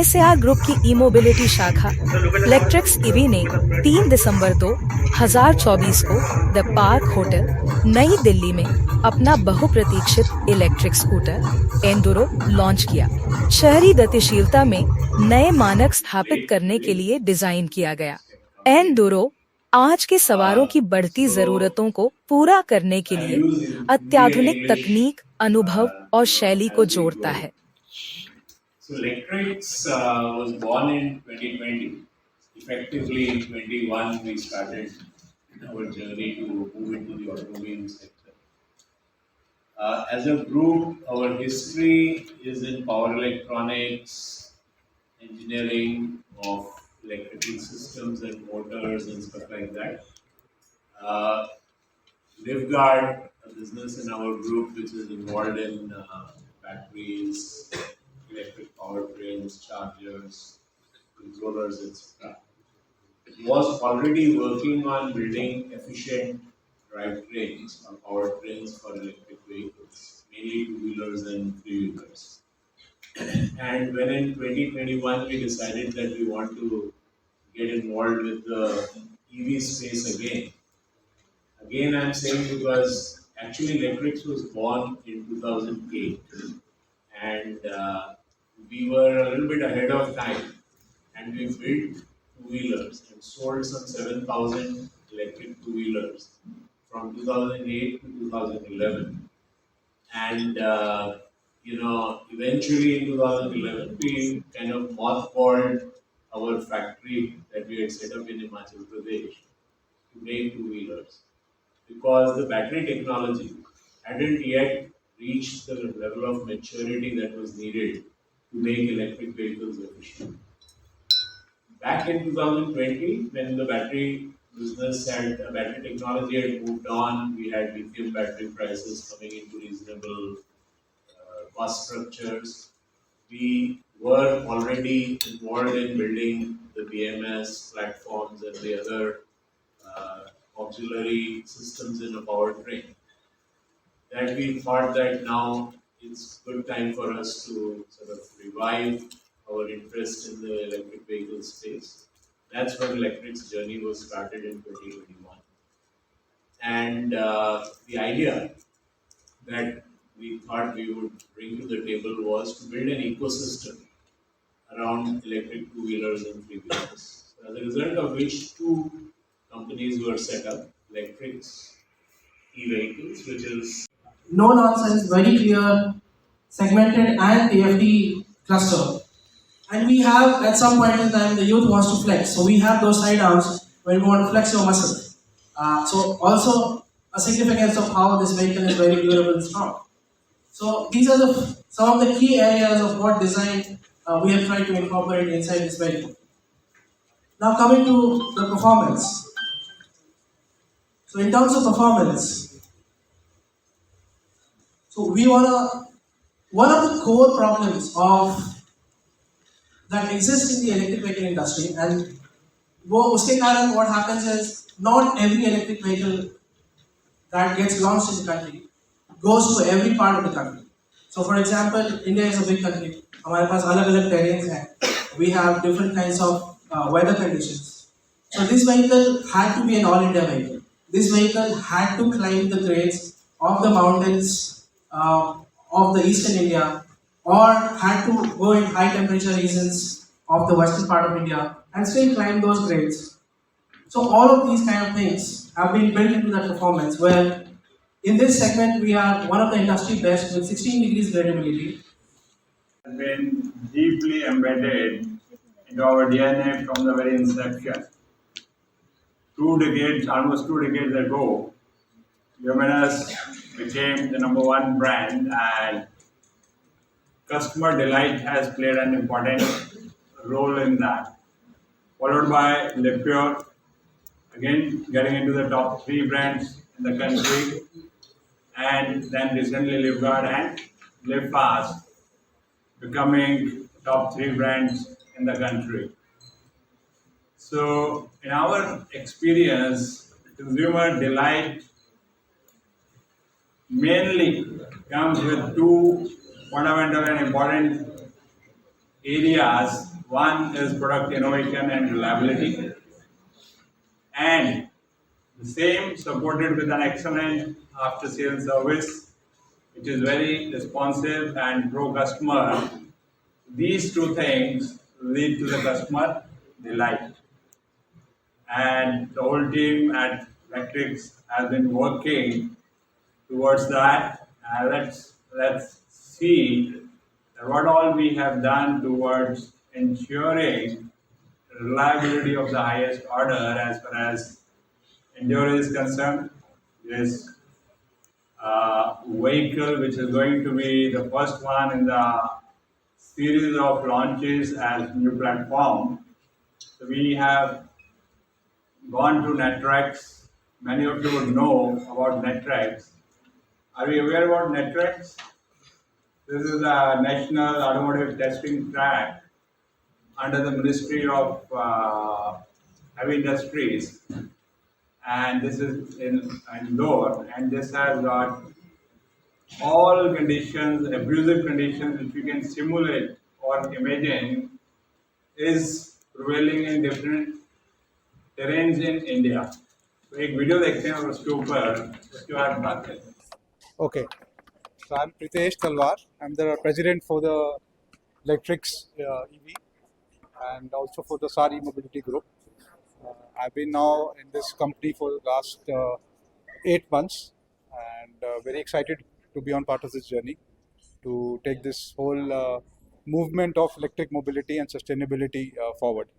ISAR group की ई mobility शाखा electrics EV ने 3 दिसंबर 2024 को द पार्क होटल नई दिल्ली में अपना बहुप्रतीक्षित इलेक्ट्रिक स्कूटर एंडुरो लॉन्च किया। शहरी गतिशीलता में नए मानक स्थापित करने के लिए डिजाइन किया गया एंडुरो आज के सवारों की बढ़ती जरूरतों को पूरा करने के लिए अत्याधुनिक तकनीक, अनुभव और शैली को जोड़ता है। So Electrix was born in 2020. Effectively in 21 we started our journey to move into the automobile sector. As a group, our history is in power electronics, engineering of electrical systems and motors and stuff like that. Uh, Livguard, a business in our group which is involved in batteries, electric powertrains, chargers, controllers, etc. Was already working on building efficient drivetrains or powertrains for electric vehicles, mainly two-wheelers and three-wheelers. And when in 2021 we decided that we want to get involved with the EV space again. Again, I'm saying because actually Electrix was born in 2008 and we were a little bit ahead of time and we built two-wheelers and sold some 7,000 electric two-wheelers from 2008 to 2011. And eventually in 2011, we kind of mothballed our factory that we had set up in Himachal Pradesh to make two-wheelers because the battery technology hadn't yet reached the level of maturity that was needed to make electric vehicles efficient. Back in 2020, when the battery battery technology had moved on, we had lithium battery prices coming into reasonable cost structures. We were already involved in building the BMS platforms and the other auxiliary systems in a powertrain. That we thought that now it's good time for us to sort of revive our interest in the electric vehicle space. That's when Electric's journey was started in 2021. And the idea that we thought we would bring to the table was to build an ecosystem around electric two-wheelers and three-wheelers. As a result of which two companies were set up, Electric's e-vehicles, which is no nonsense, very clear, segmented and AFD cluster. And we have at some point in time the youth wants to flex. So we have those side arms where we want to flex your muscle. So also a significance of how this vehicle is very durable and strong. So these are some of the key areas of what design we have tried to incorporate inside this vehicle. Now coming to the performance. So in terms of performance, so one of the core problems of that exists in the electric vehicle industry, and uske karan what happens is not every electric vehicle that gets launched in the country goes to every part of the country. So for example, India is a big country. हमारे पास अलग-अलग terrains हैं. We have different kinds of weather conditions. So this vehicle had to be an all-India vehicle. This vehicle had to climb the grades of the mountains of the eastern India, or had to go in high temperature regions of the western part of India and still climb those grades. So all of these kind of things have been built into that performance, where in this segment we are one of the industry best with 16 degrees gradability. Been deeply embedded into our DNA from the very inception. Almost two decades ago, Luminous became the number one brand, and customer delight has played an important role in that. Followed by Lipure, again getting into the top three brands in the country, and then recently Livguard and LiveFast becoming top three brands in the country. So, in our experience, consumer delight mainly comes with two fundamental and important areas One is product innovation and reliability, and the same supported with an excellent after sales service, which is very responsive and pro customer. These two things lead to the customer delight. And the whole team at Electrics has been working towards that. Let's see what all we have done towards ensuring reliability of the highest order as far as Enduro is concerned. This vehicle, which is going to be the first one in the series of launches as new platform. So we have gone to Netrex. Many of you would know about Netrex. Are you aware about Netrex? This is a national automotive testing track under the Ministry of Heavy Industries, and this is in Indore, and this has got all conditions, abusive conditions which you can simulate or imagine is prevailing in different terrains in India. तो एक video देखते हैं और उसके बाद बात करते हैं. Okay, so I'm Pritesh Talwar. I'm the president for the Electrics EV and also for the SAR E-Mobility Group. I've been now in this company for the last 8 months and very excited to be on part of this journey to take this whole movement of electric mobility and sustainability forward.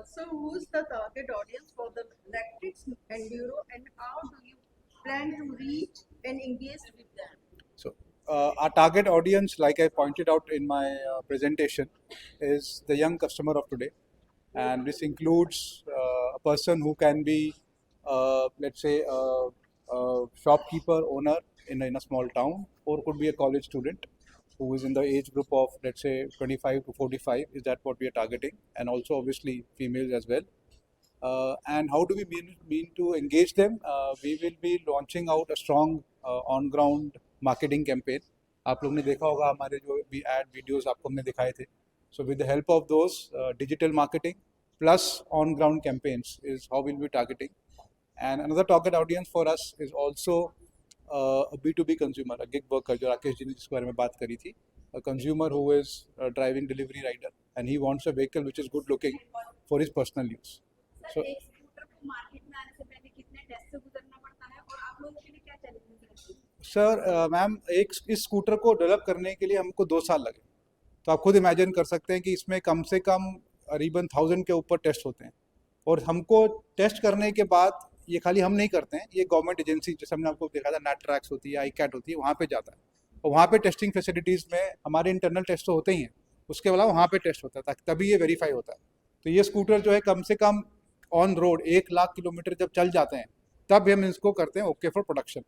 So, who's the target audience for the Electrics Enduro, and how do you plan to reach and engage with them? So, our target audience, like I pointed out in my presentation, is the young customer of today, and this includes a person who can be, let's say, a shopkeeper owner in a small town, or could be a college student who is in the age group of, let's say, 25 to 45. Is that what we are targeting? And also, obviously, females as well. And how do we mean to engage them? We will be launching out a strong on-ground marketing campaign. आप लोग ने देखा होगा हमारे जो भी ad videos आपको हमने दिखाए थे. So with the help of those, digital marketing plus on-ground campaigns is how we'll be targeting. And another target audience for us is also a B2B consumer, a gig worker, जो राकेश जी ने जिसके बारे में बात करी थी, a consumer who is a driving delivery rider and he wants a vehicle which is good looking for his personal use. So एक scooter को मार्केट में आने से पहले कितने टेस्ट से गुजरना पड़ता है और आप लोगों के लिए क्या चैलेंजेस रहते हैं? सर मैम, इस स्कूटर को डेवलप करने के लिए हमको 2 साल लगे. तो आप खुद इमेजिन कर सकते हैं कि इसमें कम से कम करीबन 1000 के ऊपर टेस्ट होते हैं, और हमको टेस्ट करने के बाद ये खाली हम नहीं करते हैं, ये गवर्नमेंट एजेंसी जैसे हमने आपको देखा था नेटट्रैक्स होती है, आईकैट होती है, वहाँ पे जाता है और वहाँ पे टेस्टिंग फैसिलिटीज़ में हमारे इंटरनल टेस्ट तो होते ही हैं, उसके अलावा वहाँ पे टेस्ट होता है ताकि तभी ये वेरीफाई होता है. तो ये स्कूटर जो है कम से come on road 1 lakh kilometre जब चल जाते हैं तब हम इसको करते हैं ओके फॉर प्रोडक्शन.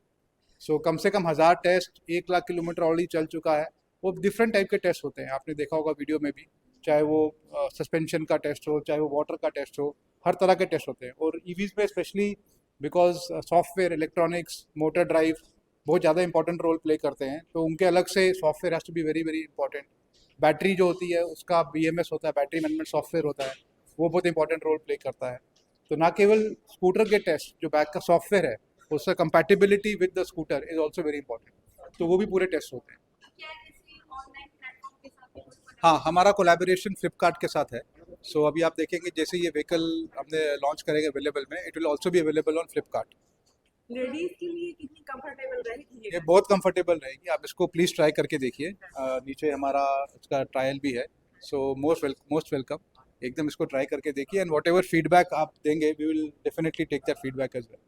सो कम से कम 1000 टेस्ट 1 लाख किलोमीटर ऑलरेडी चल चुका है. वो डिफरेंट टाइप के टेस्ट होते हैं, आपने देखा होगा वीडियो में भी, चाहे वो सस्पेंशन का टेस्ट हो, चाहे वो वाटर का टेस्ट हो, हर तरह के टेस्ट होते हैं. और ईवीज़ में specially because software, electronics, motor drive बहुत ज़्यादा इंपॉर्टेंट रोल प्ले करते हैं, तो उनके अलग से software has to be very very important. Battery जो होती है उसका BMS होता है, बैटरी मैनेजमेंट सॉफ्टवेयर होता है, वो बहुत इंपॉर्टेंट रोल प्ले करता है. तो ना केवल स्कूटर के टेस्ट, जो बैक का सॉफ्टवेयर है उसका compatibility with the scooter is also very important, तो वो भी पूरे टेस्ट होते हैं. क्या किसी ऑनलाइन प्लेटफॉर्म के साथ भी कुछ हाँ, हमारा कोलैबोरेशन फ्लिपकार्ट के साथ है. सो अभी आप देखेंगे जैसे ये व्हीकल हमने लॉन्च करेंगे अवेलेबल में, it will also be available on Flipkart. Ladies के लिए कितनी कंफर्टेबल रहेगी ये बहुत कंफर्टेबल रहेगी, आप इसको प्लीज़ ट्राई करके देखिए. नीचे हमारा इसका ट्रायल भी है, सो मोस्ट वेलकम. एकदम इसको ट्राई करके देखिए, एंड वॉट एवर फीडबैक आप देंगे we will definitely take that feedback as well.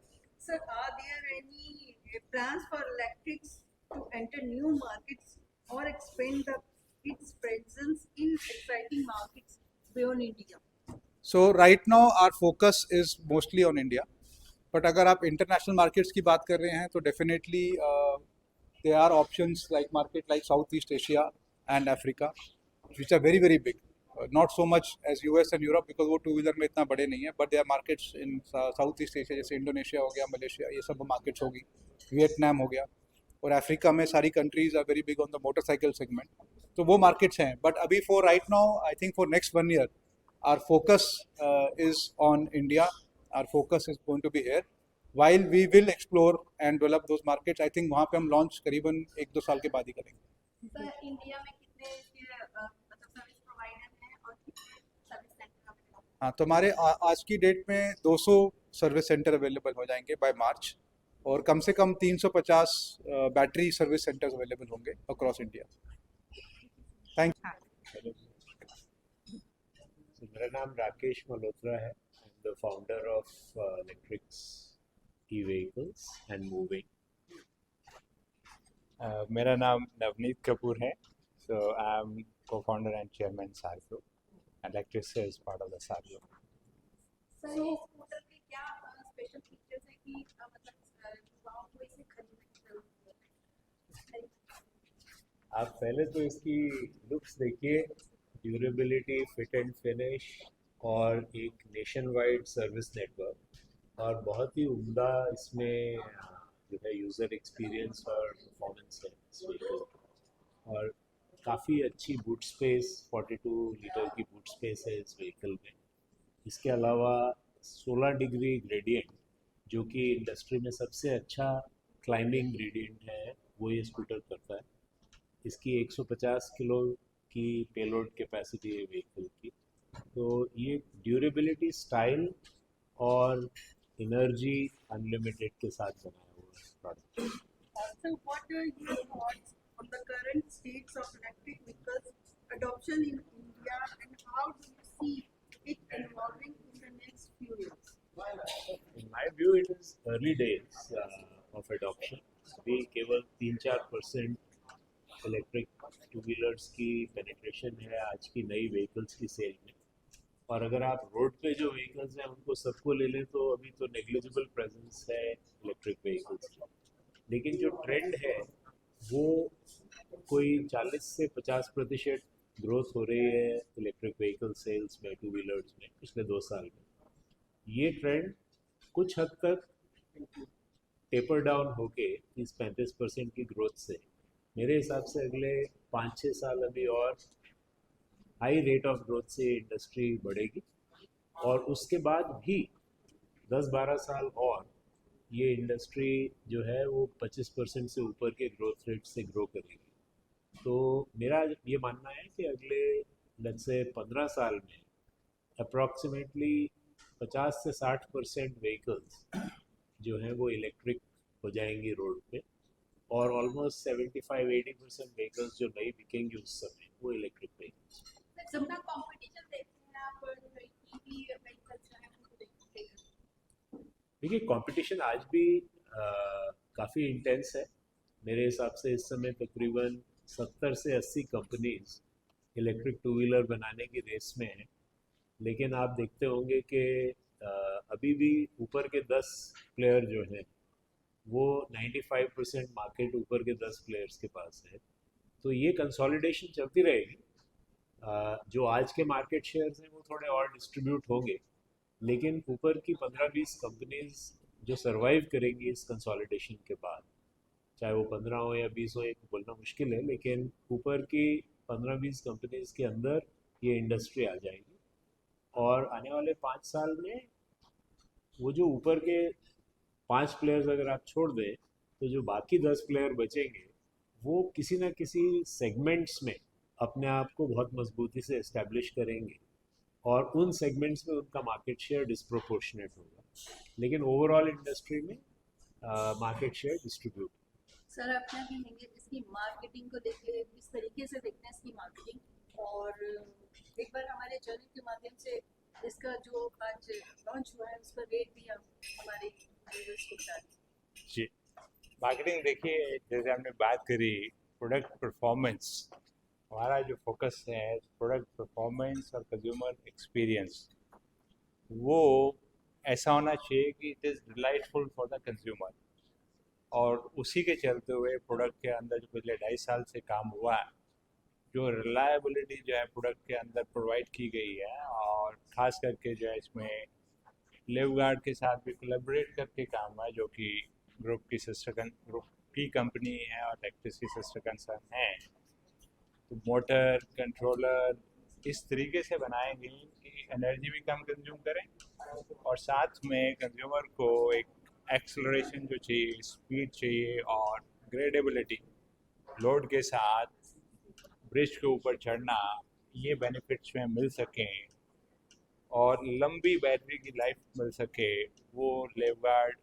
Sir, are there any plans for Electrics to enter new markets or expand its presence in exciting markets beyond India? So right now our focus is mostly on India, but अगर आप international markets की बात कर रहे हैं तो definitely there are options like market like Southeast Asia and Africa, which are very very big. Not so much as US and Europe because वो 2-wheeler में इतना बड़े नहीं है, but there are markets in Southeast Asia जैसे Indonesia हो गया, Malaysia, ये सब मार्केट्स होगी, वियतनाम हो गया, और अफ्रीका में सारी countries are very big on the motorcycle segment. तो वो मार्केट्स हैं. बट अभी for right now I think for next 1 year our focus is on India. Our focus is going to be here. While we will explore and develop those markets, I think वहाँ पे हम launch करीबन 1-2 साल के बाद ही करेंगे. Sir India में कितने मतलब सर्विस प्रोवाइडर हैं और कितने सर्विस सेंटर अवेलेबल हैं? हाँ, तो हमारे आज की डेट में 200 सर्विस सेंटर अवेलेबल हो जाएंगे बाय मार्च, और कम से कम 350 बैटरी सर्विस सेंटर्स अवेलेबल होंगे अक्रॉस इंडिया. Thank you. मेरा नाम राकेश मल्होत्रा है. I am the founder of electrics e vehicles and moving. मेरा नाम नवनीत कपूर है. So I am co-founder and chairman Sargo. Electrics is part of the Sargo. Sir ये scooter के क्या स्पेशल फीचर्स हैं कि मतलब युवाओं को इसे खरीदने की जरूरत है? आप पहले तो इसकी लुक्स देखिए, ड्यूरेबिलिटी, फिट एंड फिनिश, और एक नेशन वाइड सर्विस नेटवर्क, और बहुत ही उम्दा इसमें जो है यूज़र एक्सपीरियंस और परफॉर्मेंस है इस व्हीकल. और काफ़ी अच्छी बूट स्पेस, 42 लीटर की बूट स्पेस है इस व्हीकल में. इसके अलावा 16 डिग्री ग्रेडियंट, जो कि इंडस्ट्री में सबसे अच्छा क्लाइंबिंग ग्रेडियंट है, वो ये स्कूटर करता है. इसकी 150 किलो की पेलोड कैपेसिटी है व्हीकल की. तो ये ड्यूरेबिलिटी, स्टाइल और एनर्जी अनलिमिटेड के साथ बनाया हुआ है product. So what are your thoughts on the current states of electric vehicles adoption in India, and how do you see it evolving in the next few years? In my view, it is early days of adoption. अभी केवल 3-4% electric two wheelers की penetration है आज की नई vehicles की cell में. और अगर आप रोड पे जो व्हीकल्स हैं उनको सबको ले लें तो अभी तो नेग्लिजिबल प्रेजेंस है इलेक्ट्रिक व्हीकल्स की. लेकिन जो ट्रेंड है वो कोई 40 से 50% ग्रोथ हो रही है इलेक्ट्रिक व्हीकल सेल्स में, टू व्हीलर्स में, पिछले 2 साल में. ये ट्रेंड कुछ हद तक टेपर डाउन होके 30-35% की ग्रोथ से मेरे हिसाब से अगले 5-6 साल अभी और हाई रेट ऑफ ग्रोथ से इंडस्ट्री बढ़ेगी. और उसके बाद भी 10-12 साल और ये इंडस्ट्री जो है वो 25% से ऊपर के ग्रोथ रेट से ग्रो करेगी. तो मेरा ये मानना है कि अगले लेट्स से 15 साल में अप्रॉक्सीमेटली 50 से 60% व्हीकल्स जो हैं वो इलेक्ट्रिक हो जाएंगी रोड पे, और ऑलमोस्ट 75-80% व्हीकल्स जो नई बिकेंगी उस समय वो इलेक्ट्रिक व्हीकल्स. सबका कंपटीशन देखते हैं आप ईवी व्हीकल्स जो है उनको देखते हैं? देखिए, कंपटीशन आज भी काफ़ी इंटेंस है. मेरे हिसाब से इस समय तकरीबन 70 से 80 कंपनीज इलेक्ट्रिक टू व्हीलर बनाने की रेस में हैं. लेकिन आप देखते होंगे कि अभी भी ऊपर के 10 प्लेयर जो हैं वो 95% मार्केट ऊपर के 10 प्लेयर्स के पास है. तो ये कंसोलिडेशन चलती रहेगी. जो आज के मार्केट शेयर्स हैं वो थोड़े और डिस्ट्रीब्यूट होंगे, लेकिन ऊपर की 15-20 कंपनीज जो सरवाइव करेंगी इस कंसोलिडेशन के बाद, चाहे वो 15 हो या 20 हो, एक बोलना मुश्किल है, लेकिन ऊपर की 15-20 कंपनीज के अंदर ये इंडस्ट्री आ जाएगी. और आने वाले 5 साल में वो जो ऊपर के 5 प्लेयर्स अगर आप छोड़ दें तो जो बाकी 10 प्लेयर बचेंगे वो किसी ना किसी सेगमेंट्स में अपने आप को बहुत मजबूती से इस्टेब्लिश करेंगे, और उन सेगमेंट्स में उनका मार्केट शेयर डिस्प्रोपोर्शनेट होगा. लेकिन ओवरऑल इंडस्ट्री में मार्केट शेयर डिस्ट्रीब्यूट. सर आप क्या कहेंगे इसकी मार्केटिंग को देखिए, किस तरीके से देखते हैं इसकी मार्केटिंग, और एक बार हमारे जर्नी के माध्यम से इसका जो आज लॉन्च हुआ है उसका रेट भी हम हमारे व्यूअर्स को बता दें. जी, मार्केटिंग देखिए, जैसे हमने बात करी प्रोडक्ट परफॉर्मेंस, हमारा जो फोकस है प्रोडक्ट परफॉर्मेंस और कंज्यूमर एक्सपीरियंस, वो ऐसा होना चाहिए कि it is delightful for the consumer. और उसी के चलते हुए प्रोडक्ट के अंदर जो पिछले 2.5 साल से काम हुआ है, जो रिलायबिलिटी जो है प्रोडक्ट के अंदर प्रोवाइड की गई है, और ख़ास करके जो है इसमें लिवगार्ड के साथ भी कोलैबोरेट करके काम हुआ है, जो कि ग्रुप की कंपनी है और इलेक्ट्रिक की सिस्टर कंसर्न है. मोटर कंट्रोलर इस तरीके से बनाएंगे कि एनर्जी भी कम कंज्यूम करें और साथ में कंज्यूमर को एक एक्सेलरेशन जो चाहिए, स्पीड चाहिए और ग्रेडेबिलिटी, लोड के साथ ब्रिज के ऊपर चढ़ना, ये बेनिफिट्स में मिल सकें और लंबी बैटरी की लाइफ मिल सके। वो लेवगार्ड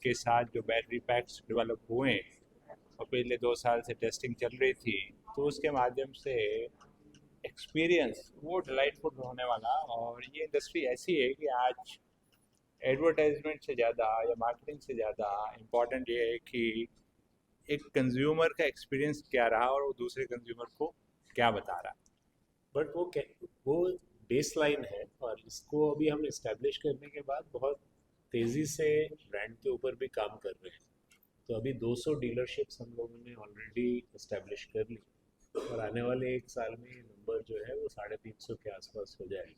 के साथ जो बैटरी पैक्स डेवलप हुए और पिछले 2 साल से टेस्टिंग चल रही थी, तो उसके माध्यम से एक्सपीरियंस वो डिलाइटफुल होने वाला। और ये इंडस्ट्री ऐसी है कि आज एडवर्टाइजमेंट से ज़्यादा या मार्केटिंग से ज़्यादा इम्पॉर्टेंट ये है कि एक कंज्यूमर का एक्सपीरियंस क्या रहा और वो दूसरे कंज्यूमर को क्या बता रहा। बट वो बेस लाइन है और इसको अभी हम इस्टेब्लिश करने के बाद बहुत तेज़ी से ब्रांड के ऊपर भी काम कर रहे हैं। तो अभी 200 डीलरशिप्स हम लोगों ने ऑलरेडी इस्टेब्लिश कर ली और आने वाले 1 साल में ये नंबर जो है वो 350 के आसपास हो जाएगा।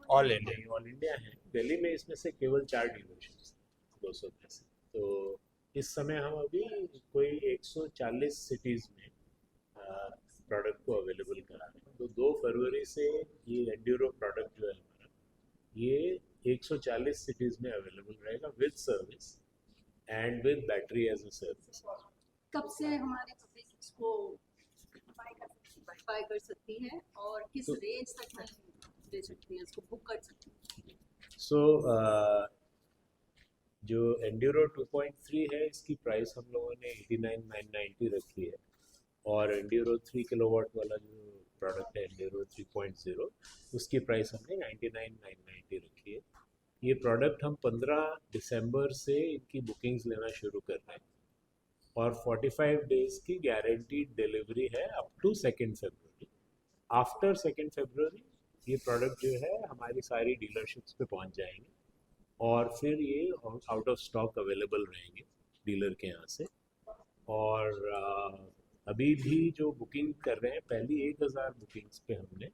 ऑल इंडिया है। दिल्ली में इसमें से केवल 4 डीलरशिप्स 200 में से। तो इस समय हम अभी कोई 140 सिटीज़ में प्रोडक्ट को अवेलेबल करा रहे हैं। तो 2 फरवरी से ये एंड्यूरो प्रोडक्ट जो है हमारा, ये 140 सिटीज़ में अवेलेबल रहेगा with service and with battery as a service. कब से हमारे पब्लिक इसको बाय कर सकती है और किस रेंज तक हम दे सकती है, इसको बुक कर सकती है? सो जो एंड्यूरो 2.3 है, इसकी प्राइस हम लोगों ने 89,990 रखी है और एंड्यूरो 3 किलोवाट वाला जो प्रोडक्ट है एंड्यूरो 3.0, उसकी प्राइस हमने 99,990 रखी है। ये प्रोडक्ट हम 15 दिसंबर से इनकी बुकिंग्स लेना शुरू कर रहे हैं और 45 डेज़ की गारंटीड डिलीवरी है अप टू 2 फरवरी। आफ्टर 2 फरवरी ये प्रोडक्ट जो है हमारी सारी डीलरशिप्स पे पहुंच जाएंगे और फिर ये आउट ऑफ स्टॉक अवेलेबल रहेंगे डीलर के यहाँ से। और अभी भी जो बुकिंग कर रहे हैं, पहली 1000 बुकिंग्स पे हमने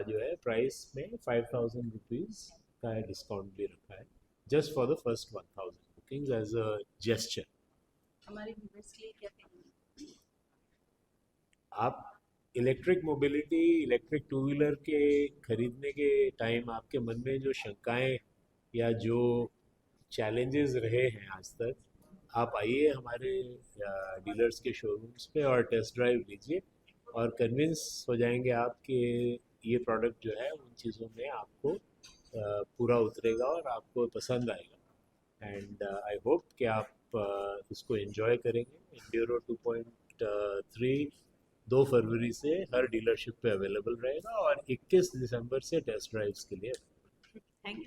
जो है प्राइस में 5,000 रुपीज़ का डिस्काउंट भी रखा है, just for the first 1000 bookings as a gesture. हमारे व्यूअर्स के लिए क्या कहेंगे? आप electric mobility, electric two wheeler के खरीदने के टाइम आपके मन में जो शंकाएं या जो चैलेंजेस रहे हैं आज तक, आप आइए हमारे डीलर्स के शोरूम्स पे और टेस्ट ड्राइव लीजिए और कन्विंस हो जाएंगे आप कि ये प्रोडक्ट जो है उन चीज़ों में आपको पूरा उतरेगा और आपको पसंद आएगा। एंड आई होप कि आप इसको एंजॉय करेंगे। एंड्यूरो 2.3 2 फरवरी से हर डीलरशिप पे अवेलेबल रहेगा और 21 दिसंबर से टेस्ट ड्राइव्स के लिए। Thank you.